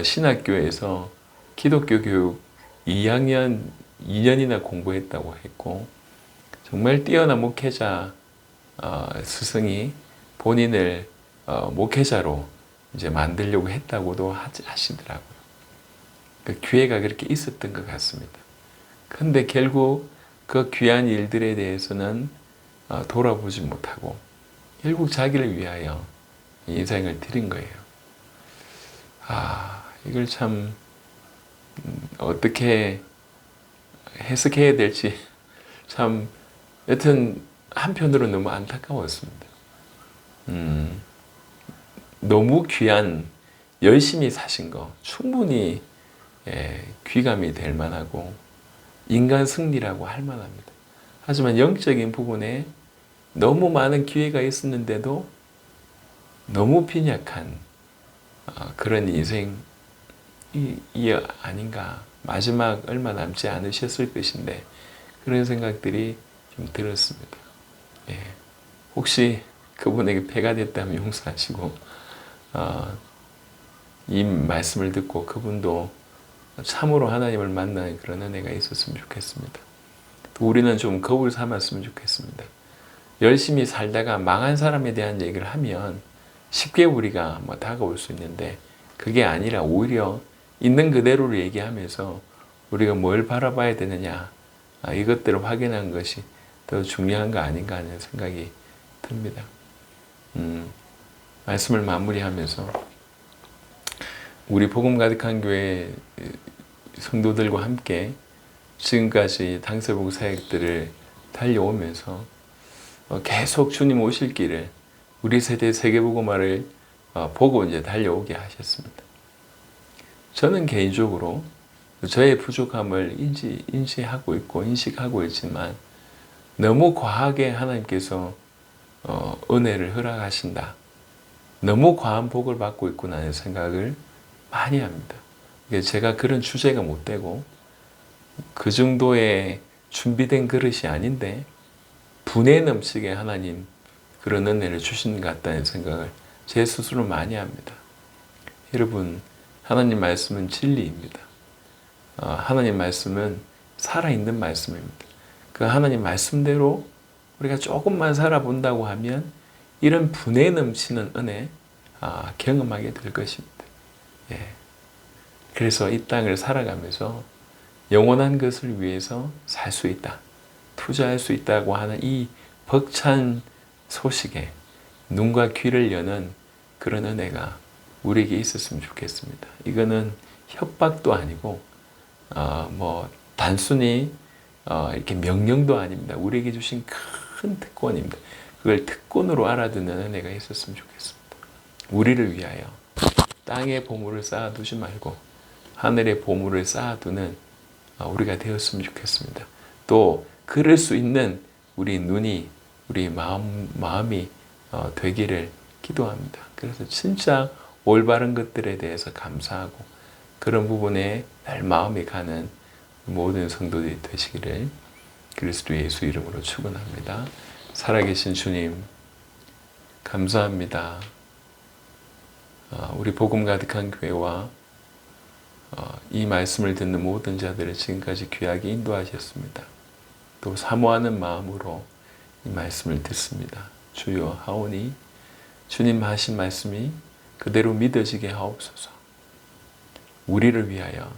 신학교에서 기독교 교육 2년이나 공부했다고 했고 정말 뛰어난 목회자 스승이 본인을 목회자로 이제 만들려고 했다고도 하시더라고요. 그 기회가 그렇게 있었던 것 같습니다. 그런데 결국 그 귀한 일들에 대해서는 돌아보지 못하고 결국 자기를 위하여 인생을 드린 거예요. 이걸 참 어떻게 해석해야 될지 참 여튼 한편으로 너무 안타까웠습니다. 너무 귀한 열심히 사신 거 충분히 귀감이 될 만하고 인간 승리라고 할 만합니다. 하지만 영적인 부분에 너무 많은 기회가 있었는데도 너무 빈약한 그런 인생이 아닌가. 마지막 얼마 남지 않으셨을 것인데 그런 생각들이 좀 들었습니다. 혹시 그분에게 폐가 됐다면 용서하시고 이 말씀을 듣고 그분도 참으로 하나님을 만나는 그런 은혜가 있었으면 좋겠습니다. 또 우리는 좀 거울 삼았으면 좋겠습니다. 열심히 살다가 망한 사람에 대한 얘기를 하면 쉽게 우리가 다가올 수 있는데 그게 아니라 오히려 있는 그대로를 얘기하면서 우리가 뭘 바라봐야 되느냐 이것들을 확인한 것이 더 중요한 거 아닌가 하는 생각이 듭니다. 말씀을 마무리하면서 우리 복음 가득한 교회 성도들과 함께 지금까지 당세복 사역들을 달려오면서 계속 주님 오실 길을 우리 세대 세계복음화를 보고 이제 달려오게 하셨습니다. 저는 개인적으로 저의 부족함을 인지하고 있고 인식하고 있지만 너무 과하게 하나님께서 은혜를 허락하신다. 너무 과한 복을 받고 있구나 하는 생각을 많이 합니다. 제가 그런 주제가 못 되고 그 정도의 준비된 그릇이 아닌데 분에 넘치게 하나님 그런 은혜를 주신 것 같다는 생각을 제 스스로 많이 합니다. 여러분, 하나님 말씀은 진리입니다. 하나님 말씀은 살아있는 말씀입니다. 그 하나님 말씀대로 우리가 조금만 살아본다고 하면 이런 분에 넘치는 은혜 경험하게 될 것입니다. 예. 그래서 이 땅을 살아가면서 영원한 것을 위해서 살 수 있다. 투자할 수 있다고 하는 이 벅찬 소식에 눈과 귀를 여는 그런 은혜가 우리에게 있었으면 좋겠습니다. 이거는 협박도 아니고 단순히 이렇게 명령도 아닙니다. 우리에게 주신 큰 특권입니다. 그걸 특권으로 알아듣는 은혜가 있었으면 좋겠습니다. 우리를 위하여 땅에 보물을 쌓아두지 말고 하늘에 보물을 쌓아두는 우리가 되었으면 좋겠습니다. 또 그럴 수 있는 우리 눈이 우리 마음이 되기를 기도합니다. 그래서 진짜 올바른 것들에 대해서 감사하고 그런 부분에 날 마음이 가는 모든 성도들이 되시기를 그리스도 예수 이름으로 축원합니다. 살아계신 주님 감사합니다. 우리 복음 가득한 교회와 이 말씀을 듣는 모든 자들을 지금까지 귀하게 인도하셨습니다. 또 사모하는 마음으로 이 말씀을 듣습니다. 주여 하오니 주님 하신 말씀이 그대로 믿어지게 하옵소서. 우리를 위하여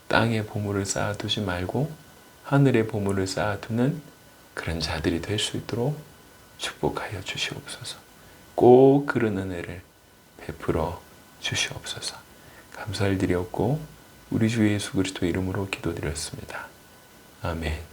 땅에 보물을 쌓아두지 말고 하늘에 보물을 쌓아두는 그런 자들이 될 수 있도록 축복하여 주시옵소서. 꼭 그런 은혜를 베풀어 주시옵소서. 감사를 드렸고 우리 주 예수 그리스도 이름으로 기도드렸습니다. 아멘.